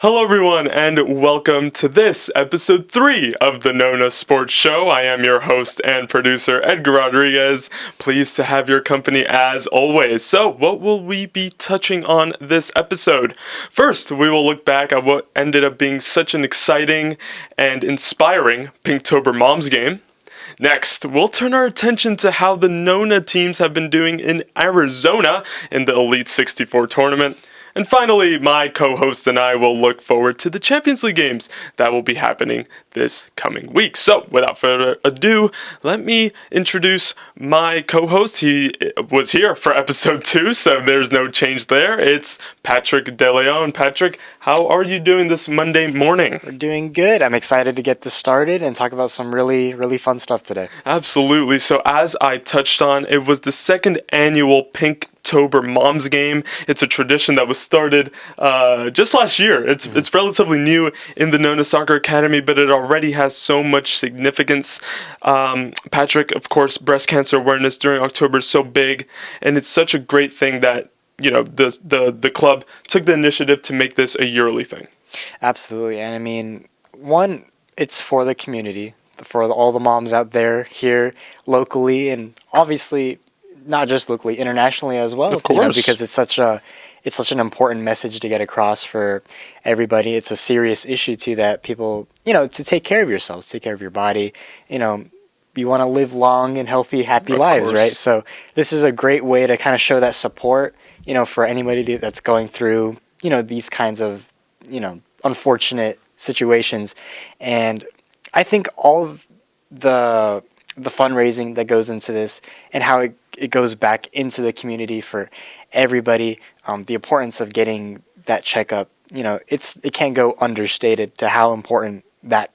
Hello everyone and welcome to this episode 3 of the Nona Sports Show. I am your host and producer Edgar Rodriguez. Pleased to have your company as always. So what will we be touching on this episode? First, we will look back at what ended up being such an exciting and inspiring Pinktober Moms game. Next, we'll turn our attention to how the Nona teams have been doing in Arizona in the Elite 64 tournament. And finally, my co-host and I will look forward to the Champions League games that will be happening this coming week. So, without further ado, let me introduce my co-host. He was here for episode 2, so there's no change there. It's Patrick DeLeon. Patrick, how are you doing this Monday morning? We're doing good. I'm excited to get this started and talk about some really fun stuff today. Absolutely. So, as I touched on, it was the second annual Pinktober Moms game. It's a tradition that was started just last year. It's relatively new in the Nona Soccer Academy, but it already has so much significance. Patrick, of course, breast cancer awareness during October is so big, and it's such a great thing that the club took the initiative to make this a yearly thing. Absolutely, and I mean, one, it's for the community, for all the moms out there here locally, and obviously not just locally, internationally as well. Of course, because it's such an important message to get across for everybody. It's a serious issue too that people, to take care of yourselves, take care of your body. You want to live long and healthy, happy lives, right? So this is a great way to kind of show that support, for anybody that's going through, these kinds of, unfortunate situations. And I think all of the fundraising that goes into this and how it goes back into the community for everybody, the importance of getting that checkup, it can't go understated to how important that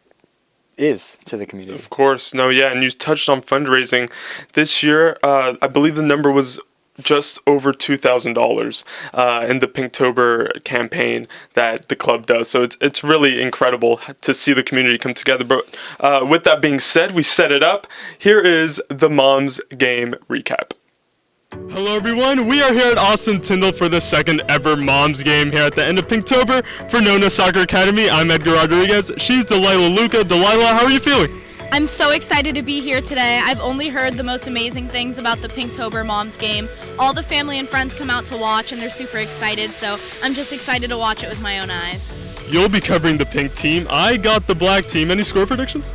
is to the community. Of course. No, yeah, and you touched on fundraising. This year, I believe the number was just over $2,000 in the Pinktober campaign that the club does. So it's really incredible to see the community come together. But with that being said, we set it up. Here is the Moms Game recap. Hello everyone, we are here at Austin Tindall for the second ever Moms game here at the end of Pinktober for Nona Soccer Academy. I'm Edgar Rodriguez. She's Delilah Luca. Delilah, how are you feeling? I'm so excited to be here today. I've only heard the most amazing things about the Pinktober Moms game. All the family and friends come out to watch and they're super excited, so I'm just excited to watch it with my own eyes. You'll be covering the pink team. I got the black team. Any score predictions?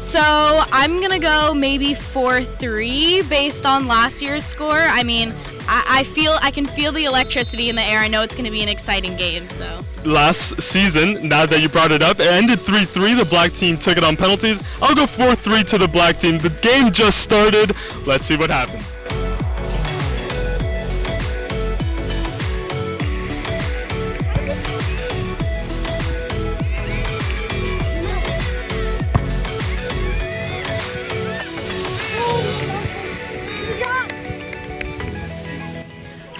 So I'm going to go maybe 4-3 based on last year's score. I mean, I can feel the electricity in the air. I know it's going to be an exciting game, so. Last season, now that you brought it up, it ended 3-3. The black team took it on penalties. I'll go 4-3 to the black team. The game just started. Let's see what happens.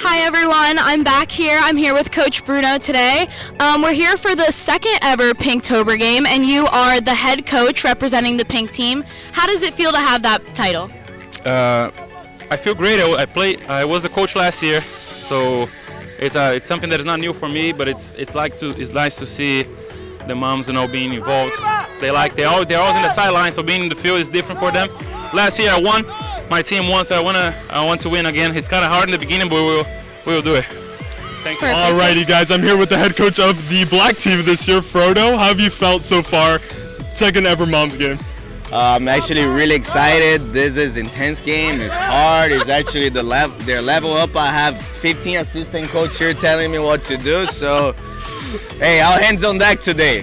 Hi everyone, I'm back here. I'm here with Coach Bruno today. We're here for the second ever Pinktober game, and you are the head coach representing the pink team. How does it feel to have that title? I feel great. I was the coach last year, so it's something that is not new for me, but it's nice to see the moms being involved. They're always in the sidelines, so being in the field is different for them. Last year I won. My team won, so I want to win again. It's kind of hard in the beginning, but we'll do it. Thank you. Alrighty, guys, I'm here with the head coach of the black team this year, Frodo. How have you felt so far? Second ever Moms game. I'm actually really excited. This is intense game. It's hard. It's actually their level up. I have 15 assistant coaches here telling me what to do. So, hey, all hands on deck today.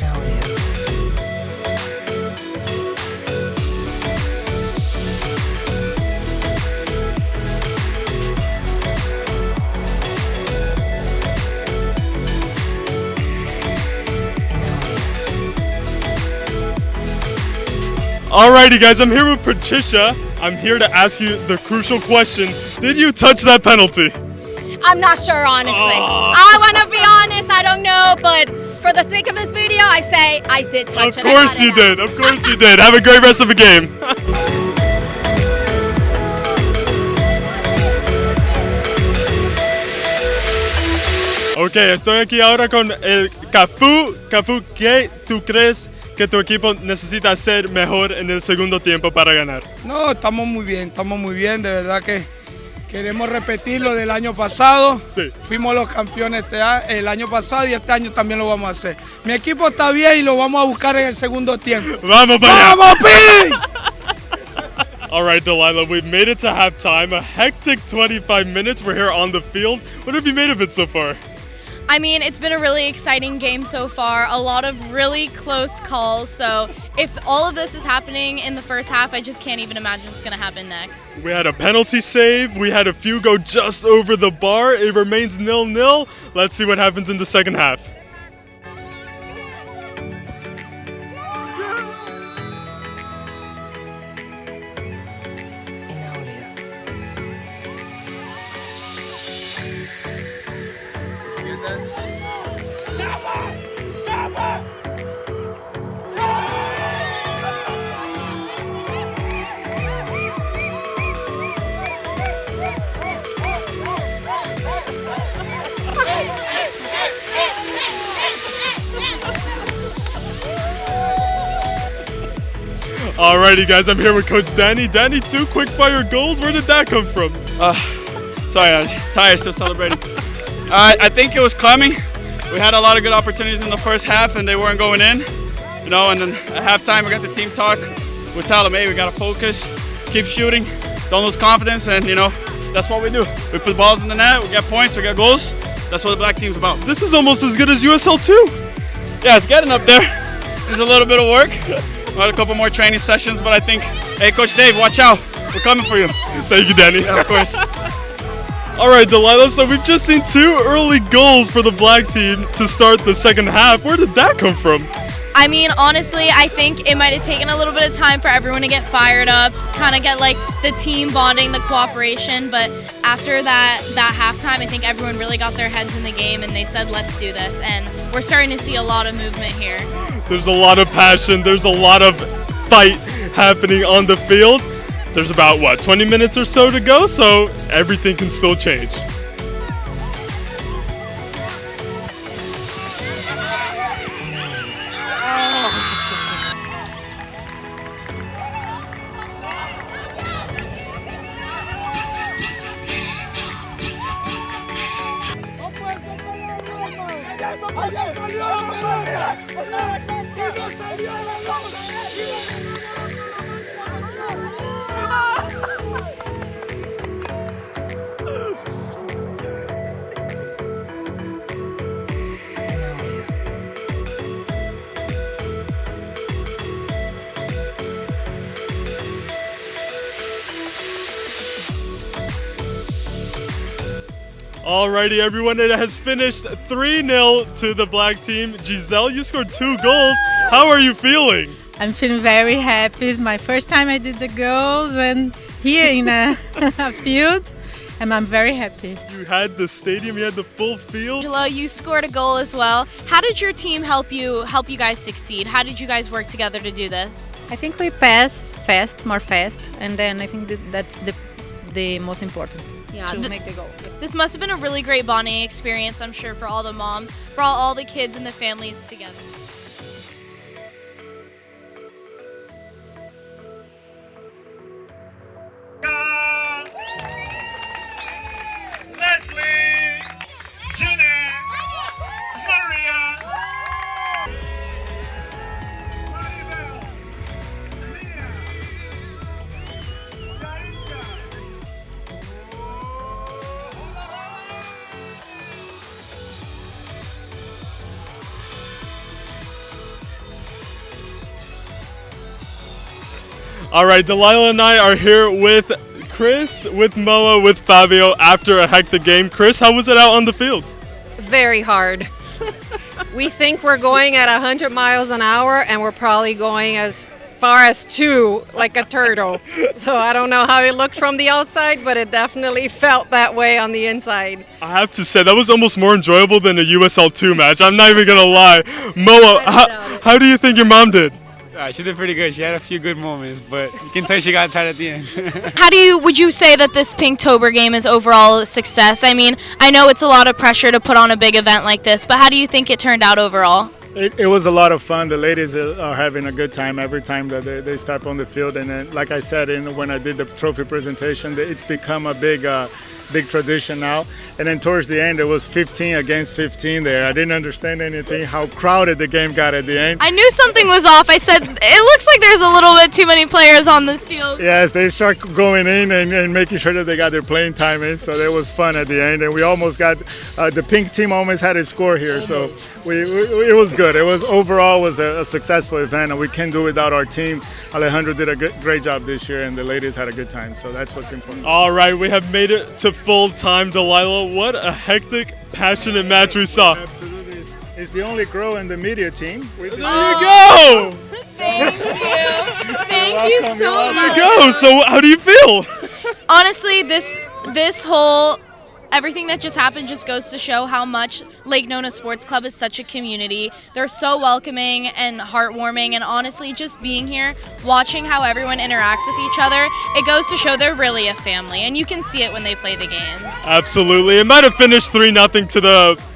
Alrighty, guys, I'm here with Patricia. I'm here to ask you the crucial question. Did you touch that penalty? I'm not sure, honestly. I want to be honest, I don't know, but for the sake of this video, I say I did touch it. Of course you did. Of course you did. Have a great rest of the game. Ok, estoy aquí ahora con el Cafu, ¿qué tú crees que tu equipo necesita hacer mejor en el segundo tiempo para ganar? No, estamos muy bien, de verdad que queremos repetir lo del año pasado. Sí. Fuimos los campeones el año pasado y este año también lo vamos a hacer. Mi equipo está bien y lo vamos a buscar en el segundo tiempo. ¡Vamos para allá! ¡Vamos, Pink! All right, Delilah, we've made it to halftime. A hectic 25 minutes. We're here on the field. What have you made of it so far? I mean, it's been a really exciting game so far. A lot of really close calls. So if all of this is happening in the first half, I just can't even imagine what's going to happen next. We had a penalty save. We had a few go just over the bar. It remains 0-0. Let's see what happens in the second half. Alrighty, guys, I'm here with Coach Danny. Danny, 2 quick-fire goals. Where did that come from? Sorry, I was tired, still celebrating. I think it was coming. We had a lot of good opportunities in the first half, and they weren't going in. You know, and then at halftime, we got the team talk. We tell them, hey, we got to focus, keep shooting, don't lose confidence, and, you know, that's what we do. We put balls in the net, we get points, we get goals. That's what the black team's about. This is almost as good as USL 2. Yeah, it's getting up there. There's a little bit of work. We had a couple more training sessions, but I think, hey, Coach Dave, watch out. We're coming for you. Thank you, Danny. Yeah, of course. All right, Delilah, so we've just seen 2 early goals for the black team to start the second half. Where did that come from? I mean, honestly, I think it might have taken a little bit of time for everyone to get fired up, kind of get like the team bonding, the cooperation. But after that halftime, I think everyone really got their heads in the game and they said, let's do this. And we're starting to see a lot of movement here. There's a lot of passion. There's a lot of fight happening on the field. There's about, 20 minutes or so to go, so everything can still change. Alrighty, everyone, it has finished 3-0 to the black team. Giselle, you scored 2 goals. How are you feeling? I'm feeling very happy. It's my first time I did the goals and here in a field, and I'm very happy. You had the stadium, you had the full field. Angelo, you scored a goal as well. How did your team help you guys succeed? How did you guys work together to do this? I think we pass fast, more fast, and then I think that's the most important. Yeah, to make the goal. This must have been a really great bonding experience, I'm sure, for all the moms, for all the kids and the families together. All right, Delilah and I are here with Chris, with Moa, with Fabio after a hectic game. Chris, how was it out on the field? Very hard. We think we're going at 100 miles an hour and we're probably going as far as 2, like a turtle. So I don't know how it looked from the outside, but it definitely felt that way on the inside. I have to say, that was almost more enjoyable than a USL 2 match. I'm not even going to lie. Moa, how do you think your mom did? She did pretty good. She had a few good moments, but you can tell she got tired at the end. Would you say that this Pinktober game is overall a success? I mean, I know it's a lot of pressure to put on a big event like this, but how do you think it turned out overall? It was a lot of fun. The ladies are having a good time every time that they step on the field. And then, like I said, when I did the trophy presentation, it's become a big tradition now. And then towards the end, it was 15 against 15 there. I didn't understand anything, how crowded the game got at the end. I knew something was off. I said, it looks like there's a little bit too many players on this field. Yes, they start going in and making sure that they got their playing time in. So that was fun at the end. And we almost got, the pink team almost had a score here. So it was good. It was overall was a successful event, and we can't do without our team. Alejandro did a great job this year, and the ladies had a good time. So that's what's important. All right, we have made it to full time, Delilah. What a hectic, passionate match we saw. Absolutely. It's the only girl in the media team. There you go! Thank you. Thank you so much. There you go. So how do you feel? Honestly, this whole everything that just happened just goes to show how much Lake Nona Sports Club is such a community. They're so welcoming and heartwarming, and honestly, just being here, watching how everyone interacts with each other, it goes to show they're really a family, and you can see it when they play the game. Absolutely. It might have finished 3-0 to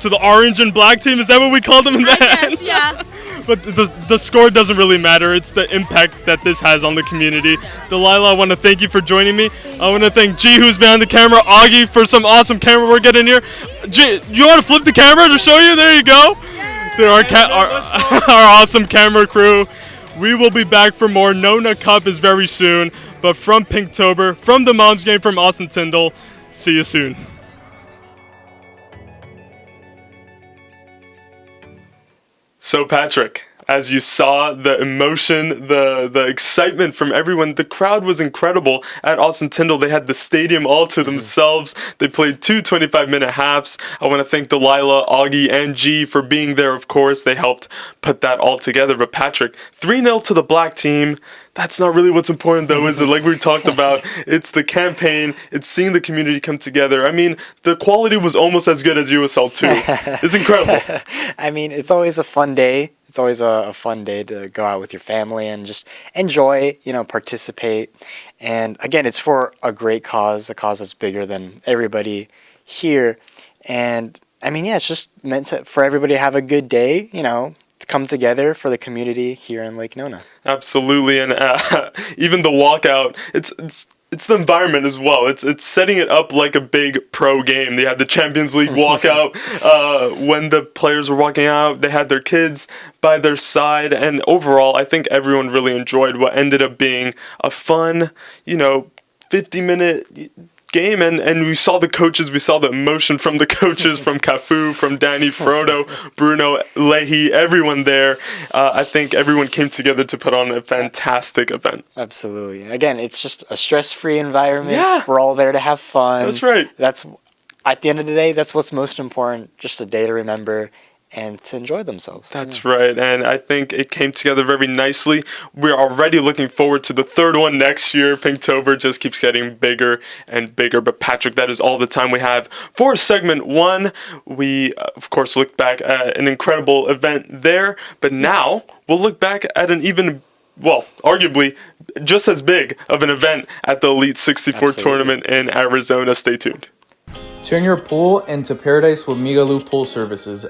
the orange and black team. Is that what we called them in that? Yes, yeah. But the score doesn't really matter. It's the impact that this has on the community. Delilah, I want to thank you for joining me. I want to thank G, who's behind the camera, Augie for some awesome camera work getting here. G, you want to flip the camera to show you? There you go. There are our awesome camera crew. We will be back for more. Nona Cup is very soon. But from Pinktober, from the Moms game from Austin Tindall, see you soon. So Patrick, as you saw the emotion, the excitement from everyone, the crowd was incredible at Austin Tindall. They had the stadium all to themselves. They played 2 25-minute halves. I want to thank Delilah, Augie, and G for being there, of course. They helped put that all together. But Patrick, 3-0 to the black team. That's not really what's important, though, is it? Like we talked about, it's the campaign. It's seeing the community come together. I mean, the quality was almost as good as USL 2. It's incredible. I mean, it's always a fun day. It's always a fun day to go out with your family and just enjoy, participate. And again, it's for a great cause, a cause that's bigger than everybody here. And I mean, yeah, it's just meant for everybody to have a good day, to come together for the community here in Lake Nona. Absolutely, and even the walkout, it's the environment as well. It's setting it up like a big pro game. They had the Champions League walkout when the players were walking out. They had their kids by their side, and overall, I think everyone really enjoyed what ended up being a fun, 50-minute game, and we saw the coaches, we saw the emotion from the coaches, from Cafu, from Danny, Frodo, Bruno, Leahy, everyone there. I think everyone came together to put on a fantastic event. Absolutely. Again, it's just a stress-free environment. Yeah. We're all there to have fun. That's right. That's, at the end of the day, that's what's most important, just a day to remember and to enjoy themselves. That's right, and I think it came together very nicely. We're already looking forward to the third one next year. Pinktober just keeps getting bigger and bigger. But Patrick, that is all the time we have for segment 1. We, of course, looked back at an incredible event there, but now we'll look back at an even, arguably just as big of an event at the Elite 64 tournament in Arizona. Stay tuned. Turn your pool into paradise with Migaloo Pool Services.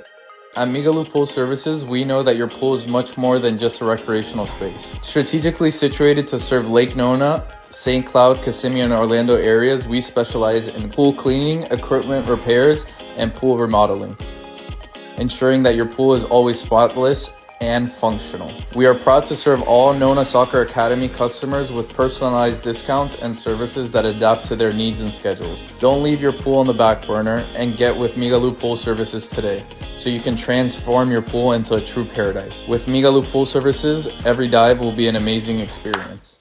At Migaloo Pool Services, we know that your pool is much more than just a recreational space. Strategically situated to serve Lake Nona, St. Cloud, Kissimmee, and Orlando areas, we specialize in pool cleaning, equipment repairs, and pool remodeling, ensuring that your pool is always spotless and functional. We are proud to serve all Nona Soccer Academy customers with personalized discounts and services that adapt to their needs and schedules. Don't leave your pool on the back burner and get with Migaloo Pool Services today, so you can transform your pool into a true paradise. With Migaloo Pool Services, every dive will be an amazing experience.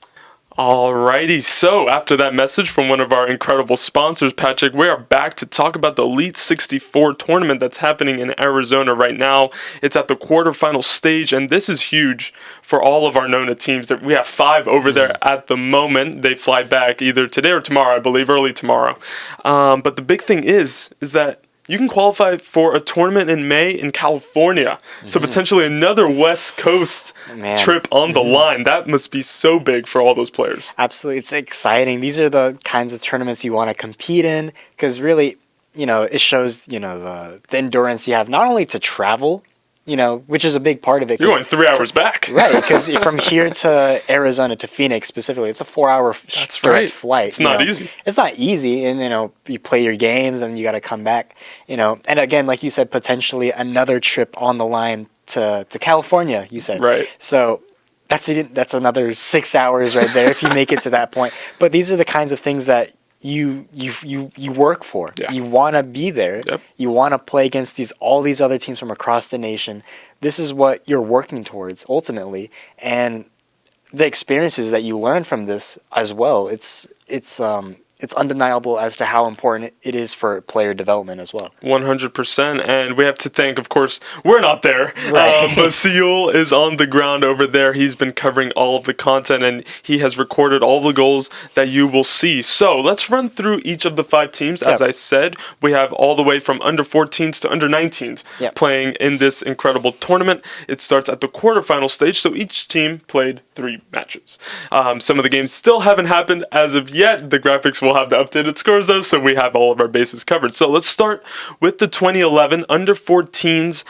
Alrighty, so after that message from one of our incredible sponsors, Patrick, we are back to talk about the Elite 64 tournament that's happening in Arizona right now. It's at the quarterfinal stage, and this is huge for all of our Nona teams. We have 5 over there at the moment. They fly back either today or tomorrow, I believe, early tomorrow. But the big thing is that you can qualify for a tournament in May in California. So potentially another West Coast trip on the line. That must be so big for all those players. Absolutely. It's exciting. These are the kinds of tournaments you want to compete in because really, it shows, the endurance you have not only to travel, which is a big part of it. You're going 3 hours back. Right, because from here to Arizona to Phoenix specifically, it's a 4-hour direct flight. It's not easy. It's not easy, and you play your games, and you got to come back. And again, like you said, potentially another trip on the line to California. You said right. So that's another 6 hours right there if you make it to that point. But these are the kinds of things that you work for. Yeah. You want to be there. Yep. You want to play against all these other teams from across the nation. This is what you're working towards ultimately, and the experiences that you learn from this as well. It's undeniable as to how important it is for player development as well. 100%, and we have to thank, of course, we're not there, Right. but Seul is on the ground over there. He's been covering all of the content, and he has recorded all the goals that you will see. So let's run through each of the 5 teams. As I said, we have all the way from under 14s to under 19s playing in this incredible tournament. It starts at the quarterfinal stage, so each team played 3 matches. Some of the games still haven't happened as of yet. The graphics will have the updated scores though, so we have all of our bases covered. So let's start with the 2011 under 14s,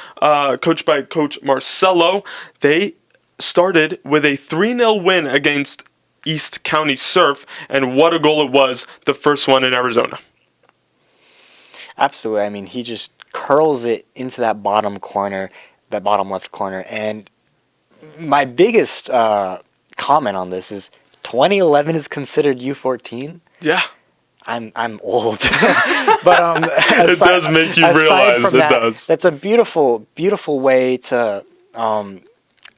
coached by Coach Marcelo. They started with a 3-0 win against East County Surf, and what a goal it was, the first one in Arizona. Absolutely. I mean, he just curls it into that bottom left corner. And my biggest comment on this is 2011 is considered U14. Yeah. I'm old, but it does make you realize it does. That's a beautiful way to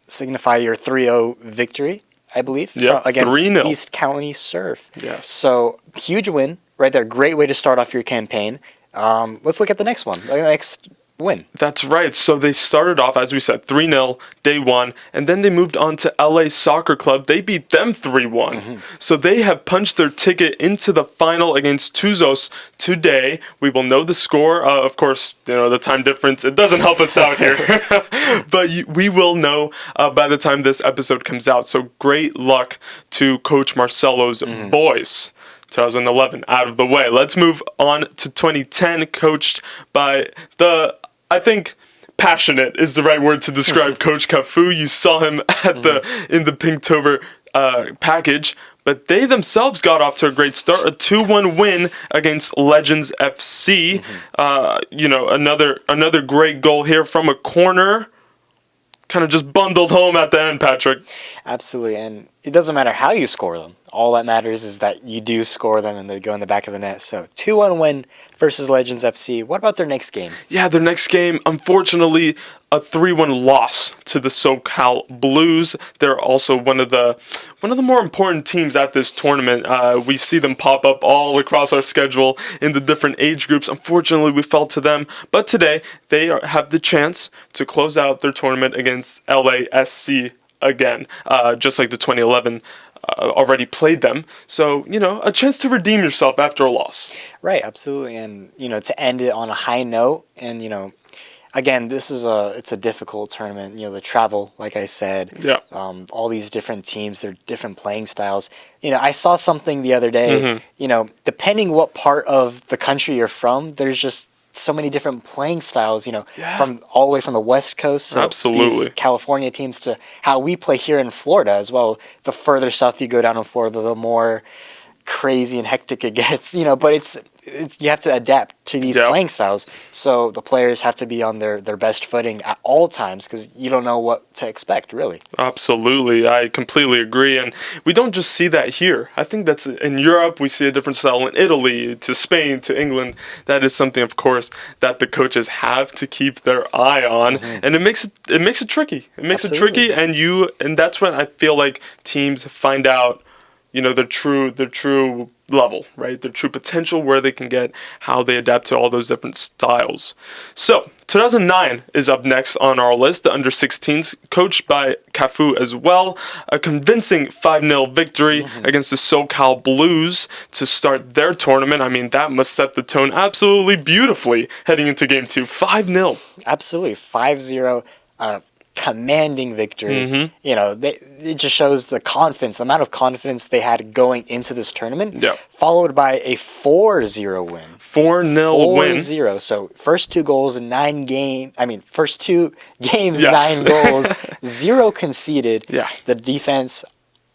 signify your 3-0 victory, I believe, against 3-0. East County Surf. Yes. So huge win right there. Great way to start off your campaign. Let's look at the next one. The next win. That's right. So they started off, as we said, 3-0, day 1, and then they moved on to LA Soccer Club. They beat them 3-1. So they have punched their ticket into the final against Tuzos today. We will know the score. Of course, the time difference, it doesn't help us out here. But we will know by the time this episode comes out. So great luck to Coach Marcelo's boys. 2011 out of the way. Let's move on to 2010, coached by I think passionate is the right word to describe Coach Cafu. You saw him at in the Pinktober package, but they themselves got off to a great start. A 2-1 win against Legends FC. Another great goal here from a corner. Kind of just bundled home at the end, Patrick. Absolutely, and it doesn't matter how you score them. All that matters is that you do score them and they go in the back of the net. So 2-1 win versus Legends FC. What about their next game? Yeah, their next game, unfortunately, a 3-1 loss to the SoCal Blues. They're also one of the more important teams at this tournament. We see them pop up all across our schedule in the different age groups. Unfortunately, we fell to them. But today, they have the chance to close out their tournament against LASC again, just like the 2011 already played them. So, a chance to redeem yourself after a loss. Right, absolutely. And, to end it on a high note and, again, it's a difficult tournament. The travel, like I said, all these different teams, their different playing styles. I saw something the other day, depending what part of the country you're from, there's just so many different playing styles, from all the way from the West Coast, so these California teams, to how we play here in Florida as well. The further south you go down in Florida, the more crazy and hectic it gets, but it's you have to adapt to these playing styles. So the players have to be on their best footing at all times because you don't know what to expect, really. Absolutely. I completely agree. And we don't just see that here. I think that's in Europe. We see a different style in Italy, to Spain, to England. That is something, of course, that the coaches have to keep their eye on. And it makes it tricky. It makes it tricky. And that's when I feel like teams find out their true level, right? Their true potential, where they can get, how they adapt to all those different styles. So 2009 is up next on our list, the under-16s, coached by Cafu as well. A convincing 5-0 victory against the SoCal Blues to start their tournament. I mean, that must set the tone absolutely beautifully heading into Game 2. 5-0. Absolutely. 5-0. Commanding victory. It just shows the confidence, the amount of confidence they had going into this tournament. Yeah. Followed by a 4-0 win. 4-0 win. 4-0. So first 2 goals in 9 games. I mean, first 2 games, Yes. 9 goals, 0 conceded. Yeah. The defense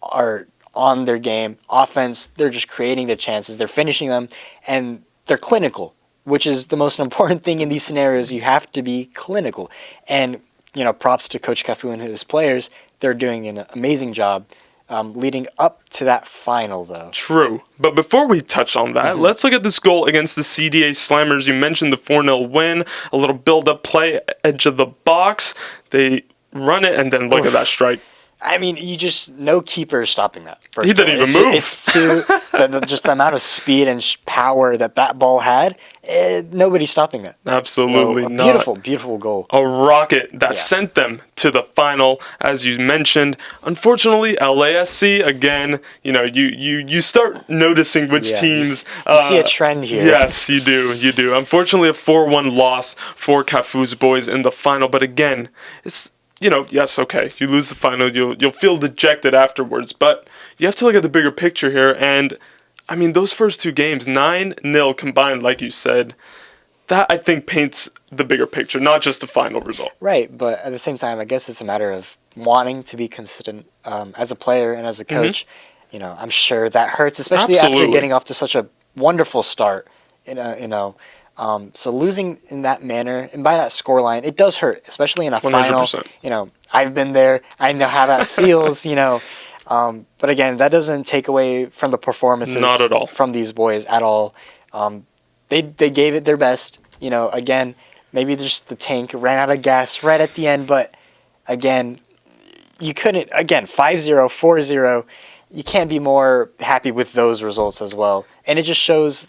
are on their game. Offense, they're just creating their chances. They're finishing them, and they're clinical, which is the most important thing in these scenarios. You have to be clinical. And props to Coach Cafu and his players. They're doing an amazing job leading up to that final, though. True. But before we touch on that, let's look at this goal against the CDA Slammers. You mentioned the 4-0 win, a little build-up play, edge of the box. They run it, and then look at that strike. I mean, no keeper is stopping that. He didn't even move. It's just the amount of speed and power that ball had. Nobody's stopping that. Absolutely not. Beautiful, beautiful goal. A rocket that sent them to the final, as you mentioned. Unfortunately, LASC, again, you start noticing which teams... You see a trend here. Yes, you do. Unfortunately, a 4-1 loss for Cafu's boys in the final. But again, it's... yes, okay, you lose the final, you'll feel dejected afterwards, but you have to look at the bigger picture here, and, I mean, those first 2 games, 9-0 combined, like you said, that, I think, paints the bigger picture, not just the final result. Right, but at the same time, I guess it's a matter of wanting to be consistent as a player and as a coach. I'm sure that hurts, especially after getting off to such a wonderful start, so losing in that manner and by that scoreline, it does hurt, especially in a 100%. final. I've been there. I know how that feels. But again, that doesn't take away from the performances. Not at all. From these boys at all. They gave it their best. Again, maybe just the tank ran out of gas right at the end. But again, you couldn't. Again, 5-0, 4-0. You can't be more happy with those results as well. And it just shows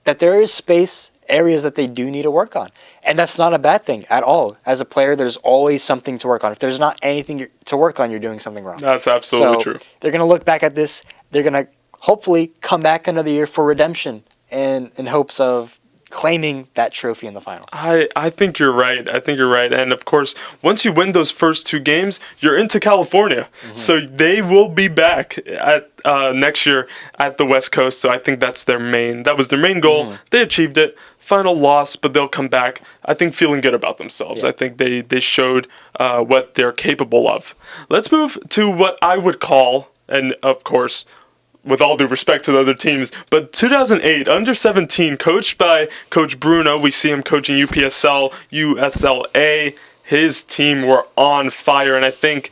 that there is space, areas that they do need to work on. And that's not a bad thing at all. As a player, there's always something to work on. If there's not anything to work on, you're doing something wrong. That's absolutely true. They're going to look back at this. They're going to hopefully come back another year for redemption and in hopes of claiming that trophy in the final. I think you're right. And of course, once you win those first 2 games, you're into California. So they will be back at next year at the West Coast. So I think that was their main goal. They achieved it. Final loss, but they'll come back, I think, feeling good about themselves. I think they showed what they're capable of. Let's move to what I would call, and of course, with all due respect to the other teams, but 2008, under-17, coached by Coach Bruno. We see him coaching UPSL, USLA. His team were on fire, and I think,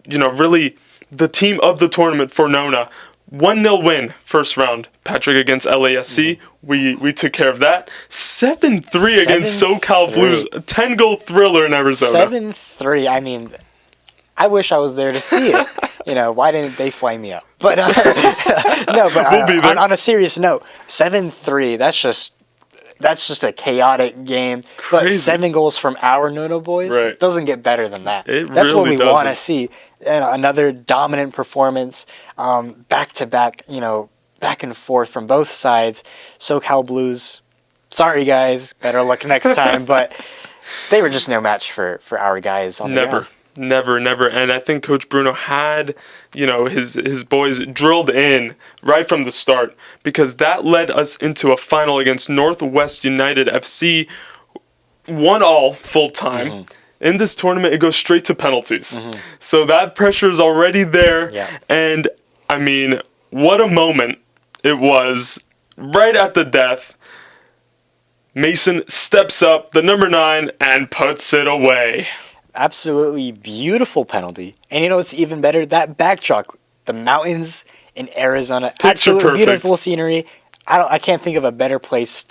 really the team of the tournament for Nona. 1-0 win, first round. Patrick against LASC. We took care of that. 7-3 against SoCal Blues. A 10-goal thriller in Arizona. 7-3. I mean, I wish I was there to see it. Why didn't they fly me up? But no, but we'll be there. On a serious note, 7-3. That's just a chaotic game. Crazy. But 7 goals from our Nona boys doesn't get better than that. That's what we want to see. Another dominant performance, back to back. Back and forth from both sides. SoCal Blues. Sorry guys, better luck next time. But they were just no match for our guys on the ground. Never. And I think Coach Bruno had, his boys drilled in right from the start, because that led us into a final against Northwest United FC. 1-1 full time. In this tournament, it goes straight to penalties. So that pressure is already there. Yeah. And, I mean, what a moment it was right at the death. Mason steps up, the number 9, and puts it away. Absolutely beautiful penalty. And it's even better, that backdrop, the mountains in Arizona. Picture absolutely perfect. Beautiful scenery. I can't think of a better place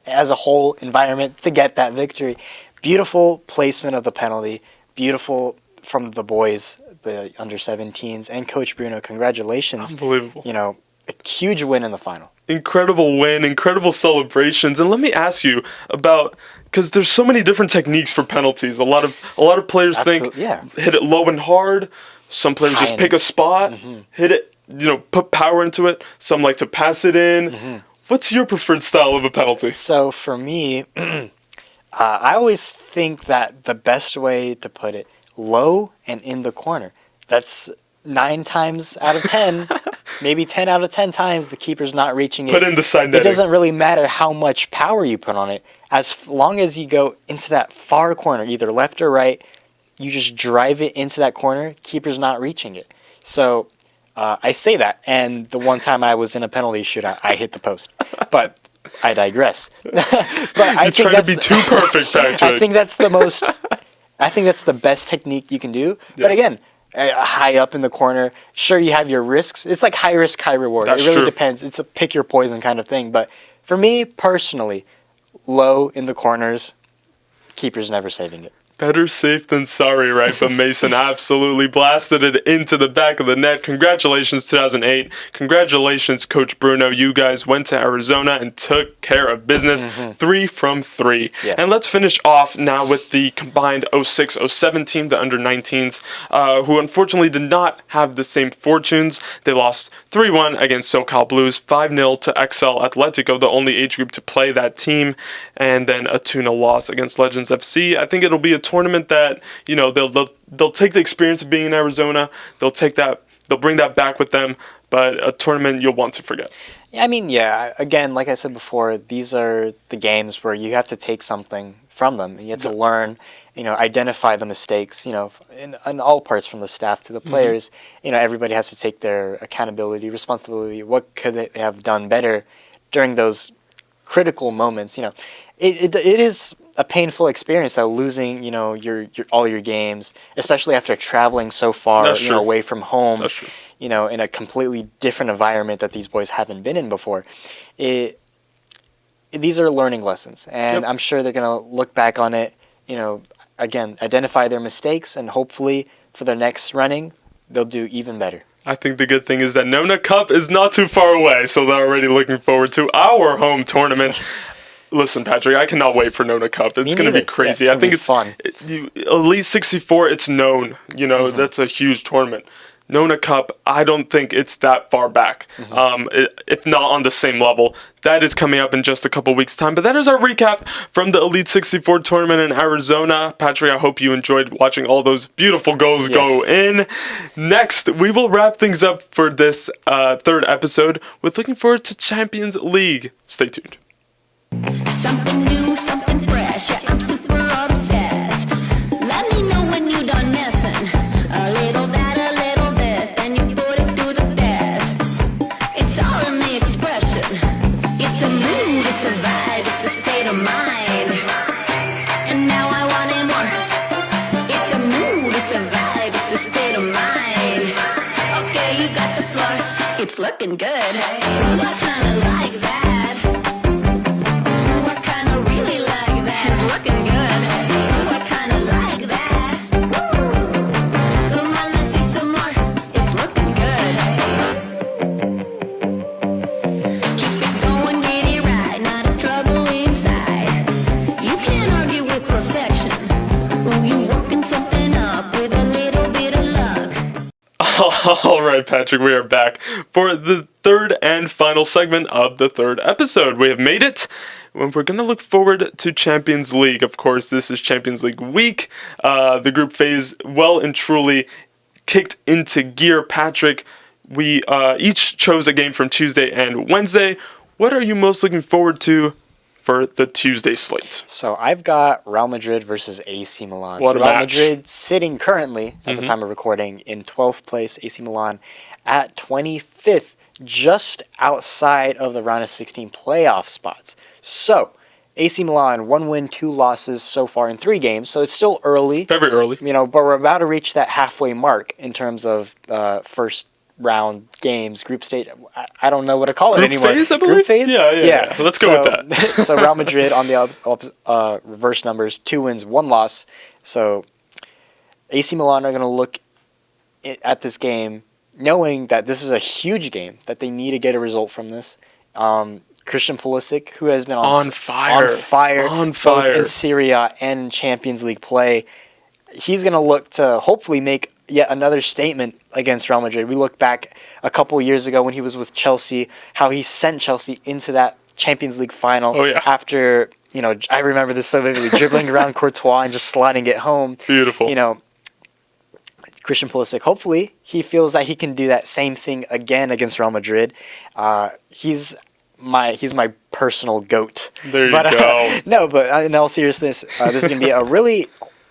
as a whole environment, to get that victory. Beautiful placement of the penalty. Beautiful from the boys. the under-17s, and Coach Bruno, congratulations. Unbelievable. You know, a huge win in the final. Incredible win, incredible celebrations. And let me ask you about, because there's so many different techniques for penalties. A lot of players think hit it low and hard. Some players just pick a spot, hit it, put power into it. Some like to pass it in. What's your preferred style of a penalty? So for me, I always think that the best way to put it, low and in the corner. That's 9 times out of 10, maybe 10 out of 10 times the keeper's not reaching it. Put in the side netting. It doesn't really matter how much power you put on it. As long as you go into that far corner, either left or right, you just drive it into that corner, keeper's not reaching it. So I say that, and the one time I was in a penalty shootout, I hit the post. But I digress. But I think try to be too perfect, Patrick. I think that's the best technique you can do. Yeah. But again, high up in the corner, sure, you have your risks. It's like high risk, high reward. It really depends. It's a pick your poison kind of thing. But for me personally, low in the corners, keeper's never saving it. Better safe than sorry, right? But Mason absolutely blasted it into the back of the net. Congratulations, 2008. Congratulations, Coach Bruno. You guys went to Arizona and took care of business. 3 from 3. Yes. And let's finish off now with the combined 06-07 team, the under-19s, who unfortunately did not have the same fortunes. They lost 3-1 against SoCal Blues, 5-0 to XL Atletico, the only age group to play that team, and then a 2-0 loss against Legends FC. I think it'll be a tournament that they'll take the experience of being in Arizona. They'll bring that back with them, but a tournament you'll want to forget. I mean, yeah. Again, like I said before, these are the games where you have to take something from them. You have to learn, identify the mistakes. In all parts, from the staff to the players. Everybody has to take their accountability, responsibility. What could they have done better during those critical moments? It is a painful experience, losing, your all your games, especially after traveling so far, away from home, in a completely different environment that these boys haven't been in before. These are learning lessons, and I'm sure they're going to look back on it, again, identify their mistakes, and hopefully for their next running, they'll do even better. I think the good thing is that Nona Cup is not too far away, so they're already looking forward to our home tournament. Listen, Patrick, I cannot wait for Nona Cup. It's going to be crazy. Yeah, I think it's fun. Elite 64, it's known. That's a huge tournament. Nona Cup, I don't think it's that far back, if not on the same level. That is coming up in just a couple weeks' time. But that is our recap from the Elite 64 tournament in Arizona. Patrick, I hope you enjoyed watching all those beautiful goals go in. Next, we will wrap things up for this third episode with looking forward to Champions League. Stay tuned. Something new, something fresh, yeah, I'm super obsessed. Let me know when you done messing. A little that, a little this, then you put it to the test. It's all in the expression. It's a mood, it's a vibe, it's a state of mind. And now I want it more. It's a mood, it's a vibe, it's a state of mind. Okay, you got the floor, it's looking good. I kinda like that. All right, Patrick, we are back for the third and final segment of the third episode. We have made it, and we're going to look forward to Champions League. Of course, this is Champions League week. The group phase well and truly kicked into gear. Patrick, we each chose a game from Tuesday and Wednesday. What are you most looking forward to for the Tuesday slate? So I've got Real Madrid versus AC Milan. What a Real match. Madrid sitting currently, at the time of recording, in 12th place. AC Milan at 25th, just outside of the round of 16 playoff spots. So AC Milan, 1 win, 2 losses so far in 3 games. So it's still early. Very early. But we're about to reach that halfway mark in terms of first round games, group stage. I don't know what to call it anymore. Group phase, I believe? Group phase? Yeah. Let's go with that. So Real Madrid on the reverse numbers, 2 wins, 1 loss. So AC Milan are going to look at this game, knowing that this is a huge game, that they need to get a result from this. Christian Pulisic, who has been On fire. both in Serie A and Champions League play, he's going to look to hopefully make yet another statement against Real Madrid. We look back a couple years ago when he was with Chelsea, how he sent Chelsea into that Champions League final after, I remember this so vividly, dribbling around Courtois and just sliding it home. Beautiful. Christian Pulisic, hopefully he feels that he can do that same thing again against Real Madrid. He's my personal GOAT. There you go. No, but in all seriousness, this is going to be a really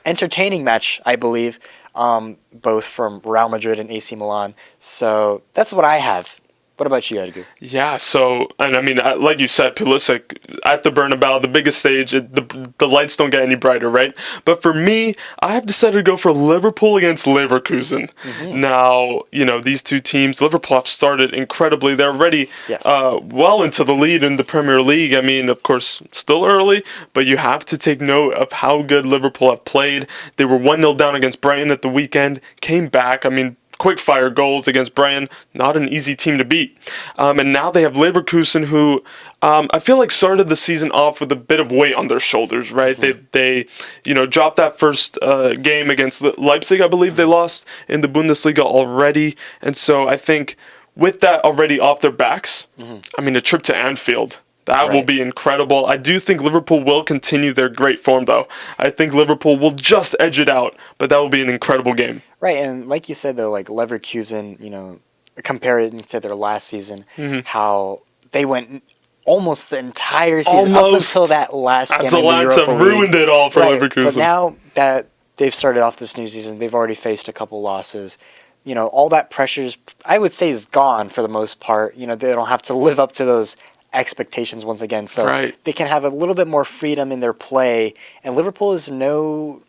entertaining match, I believe, both from Real Madrid and AC Milan. So that's what I have. What about you, Edgar? Yeah, so, and I mean, like you said, Pulisic at the Bernabeu, the biggest stage, the lights don't get any brighter, right? But for me, I have decided to go for Liverpool against Leverkusen. Now, these two teams, Liverpool have started incredibly. They're already well into the lead in the Premier League. I mean, of course, still early, but you have to take note of how good Liverpool have played. They were 1-0 down against Brighton at the weekend, came back. I mean, quick fire goals against Brighton, not an easy team to beat. And now they have Leverkusen, who I feel like started the season off with a bit of weight on their shoulders, right? They dropped that first game against Leipzig, I believe they lost in the Bundesliga already. And so I think with that already off their backs, I mean, a trip to Anfield, that will be incredible. I do think Liverpool will continue their great form, though. I think Liverpool will just edge it out, but that will be an incredible game. Right, and like you said, though, like Leverkusen, comparing to their last season, how they went almost the entire season up until that last game in the Europa League. Ruined it all for Leverkusen. But now that they've started off this new season, they've already faced a couple losses. All that pressure, I would say, is gone for the most part. They don't have to live up to those expectations once again, so they can have a little bit more freedom in their play, and Liverpool is no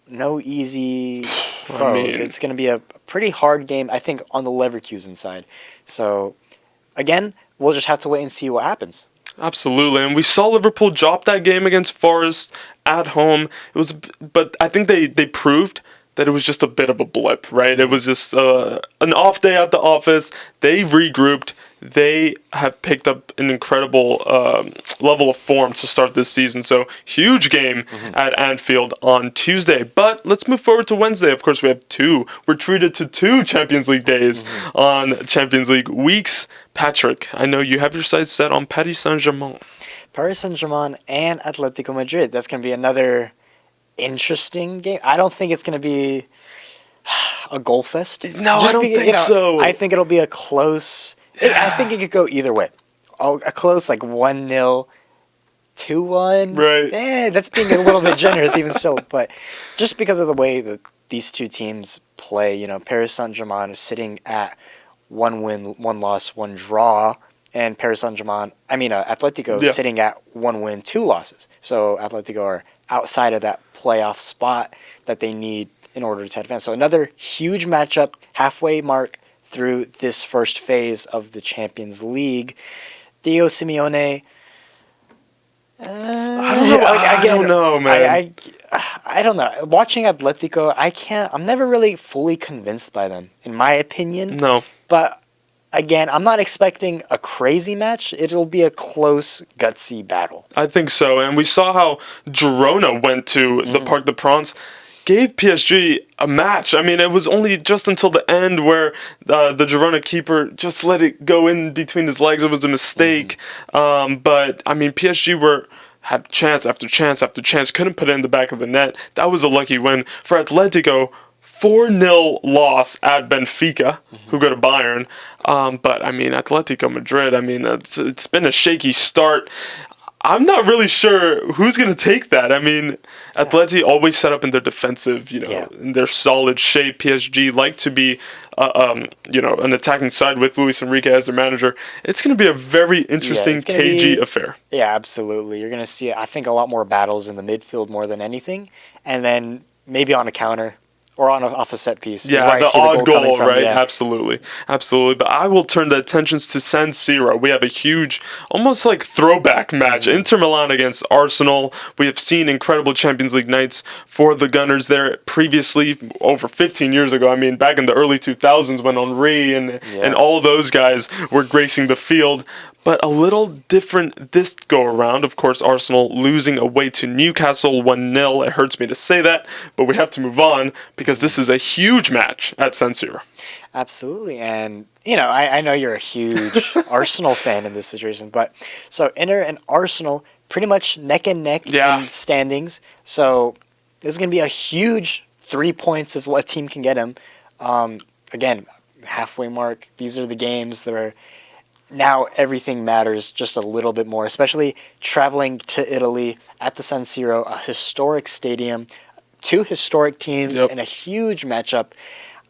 easy foe. It's going to be a pretty hard game, I think, on the Leverkusen side. So again, we'll just have to wait and see what happens. Absolutely, and we saw Liverpool drop that game against Forest at home. But I think they proved that it was just a bit of a blip, right? It was just an off day at the office. They regrouped. They have picked up an incredible level of form to start this season. So, huge game at Anfield on Tuesday. But let's move forward to Wednesday. Of course, we're treated to 2 Champions League days on Champions League weeks. Patrick, I know you have your sights set on Paris Saint-Germain. Paris Saint-Germain and Atletico Madrid. That's going to be another interesting game. I don't think it's going to be a goal fest. No, I don't think so. I think it'll be a close... I think it could go either way. A close, like 1-0, 2-1. Right. That's being a little bit generous even still. But just because of the way that these two teams play, Paris Saint-Germain is sitting at 1 win, 1 loss, 1 draw. And Atletico is sitting at 1 win, 2 losses. So Atletico are outside of that playoff spot that they need in order to advance. So another huge matchup, halfway mark through this first phase of the Champions League. Diego Simeone. I don't know, man. I don't know. Watching Atletico, I'm never really fully convinced by them, in my opinion. No. But again, I'm not expecting a crazy match. It'll be a close, gutsy battle. I think so. And we saw how Girona went to the Parc des Princes. Gave PSG a match. I mean, it was only just until the end where the Girona keeper just let it go in between his legs. It was a mistake. But, I mean, PSG had chance after chance after chance. Couldn't put it in the back of the net. That was a lucky win. For Atletico, 4-0 loss at Benfica, who go to Bayern. But, I mean, Atletico Madrid, it's been a shaky start. I'm not really sure who's going to take that. I mean, Atleti always set up in their defensive, in their solid shape. PSG like to be, an attacking side with Luis Enrique as their manager. It's going to be a very interesting, cagey affair. Yeah, absolutely. You're going to see, I think, a lot more battles in the midfield more than anything. And then maybe on a counter, or off a set piece. Yeah, the odd goal, right? Yeah. Absolutely. But I will turn the attentions to San Siro. We have a huge, almost like throwback match. Inter Milan against Arsenal. We have seen incredible Champions League nights for the Gunners there previously, over 15 years ago. I mean, back in the early 2000s when Henry and all those guys were gracing the field. But a little different this go around. Of course, Arsenal losing away to Newcastle 1-0. It hurts me to say that, but we have to move on because this is a huge match at San Siro. Absolutely. And, I know you're a huge Arsenal fan in this situation, but so Inter and Arsenal pretty much neck and neck in standings. So this is going to be a huge 3 points of what team can get him. Again, halfway mark. These are the games that are... Now everything matters just a little bit more, especially traveling to Italy at the San Siro, a historic stadium, 2 historic teams in a huge matchup.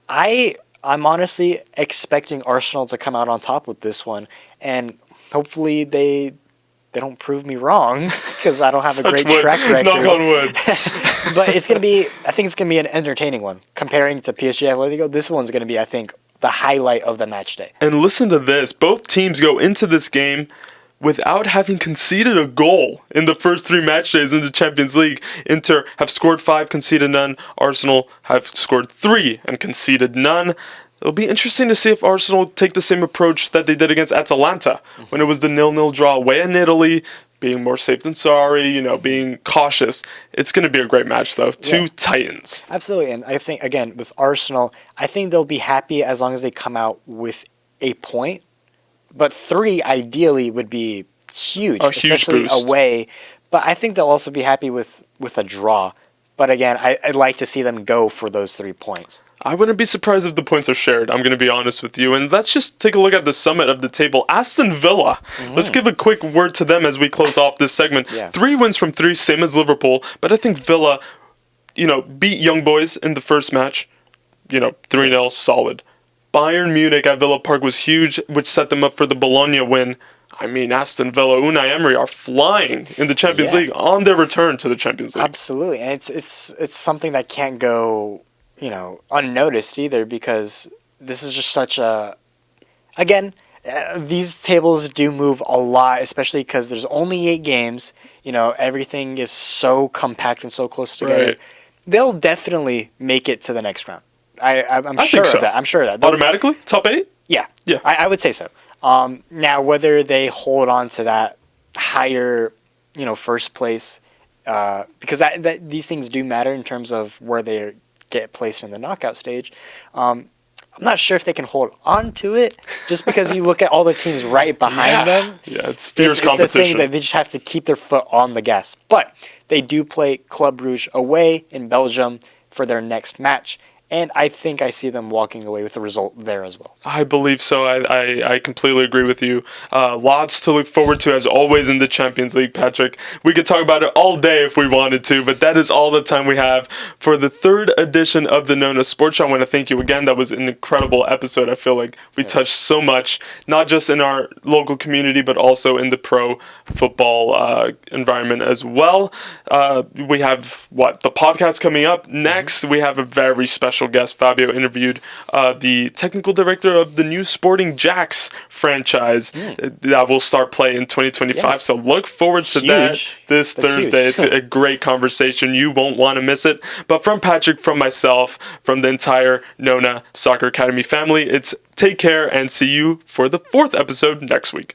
I'm honestly expecting Arsenal to come out on top with this one, and hopefully they don't prove me wrong because I don't have a great track record. Knock on wood. But I think it's going to be an entertaining one. Comparing to PSG Atletico, this one's going to be, I think, the highlight of the match day. And listen to this. Both teams go into this game without having conceded a goal in the first 3 match days in the Champions League. Inter have scored 5, conceded none. Arsenal have scored 3 and conceded none. It'll be interesting to see if Arsenal take the same approach that they did against Atalanta when it was the 0-0 draw away in Italy. Being more safe than sorry, being cautious. It's going to be a great match, though. 2 titans. Absolutely. And I think, again, with Arsenal, I think they'll be happy as long as they come out with a point. But 3, ideally, would be huge, especially boost. Away. But I think they'll also be happy with a draw. But again, I'd like to see them go for those 3 points. I wouldn't be surprised if the points are shared. I'm going to be honest with you. And let's just take a look at the summit of the table. Aston Villa. Let's give a quick word to them as we close off this segment. 3 wins from 3, same as Liverpool. But I think Villa, beat Young Boys in the first match. 3-0, solid. Bayern Munich at Villa Park was huge, which set them up for the Bologna win. I mean, Aston Villa, Unai Emery are flying in the Champions League on their return to the Champions League. Absolutely. And it's something that can't go... unnoticed either, because this is just such a... Again, these tables do move a lot, especially because there's only 8 games. Everything is so compact and so close together. Right. They'll definitely make it to the next round. I'm sure of that. I'm sure of that. Automatically? Top 8? Yeah. Yeah. I would say so. Now, whether they hold on to that higher, first place, because that these things do matter in terms of where they get placed in the knockout stage. I'm not sure if they can hold on to it, just because you look at all the teams right behind them. Yeah, it's fierce competition. It's a thing that they just have to keep their foot on the gas. But they do play Club Brugge away in Belgium for their next match. And I think I see them walking away with the result there as well. I believe so. I completely agree with you. Lots to look forward to, as always, in the Champions League, Patrick. We could talk about it all day if we wanted to, but that is all the time we have for the 3rd edition of the Nona Sports Show. I want to thank you again. That was an incredible episode. I feel like we touched so much, not just in our local community, but also in the pro football environment as well. We have, the podcast coming up next. We have a very special guest. Fabio interviewed the technical director of the new Sporting Jacks franchise that will start play in 2025. Yes. So look forward to that this Thursday. It's a great conversation. You won't want to miss it. But from Patrick, from myself, from the entire Nona Soccer Academy family, it's take care and see you for the 4th episode next week.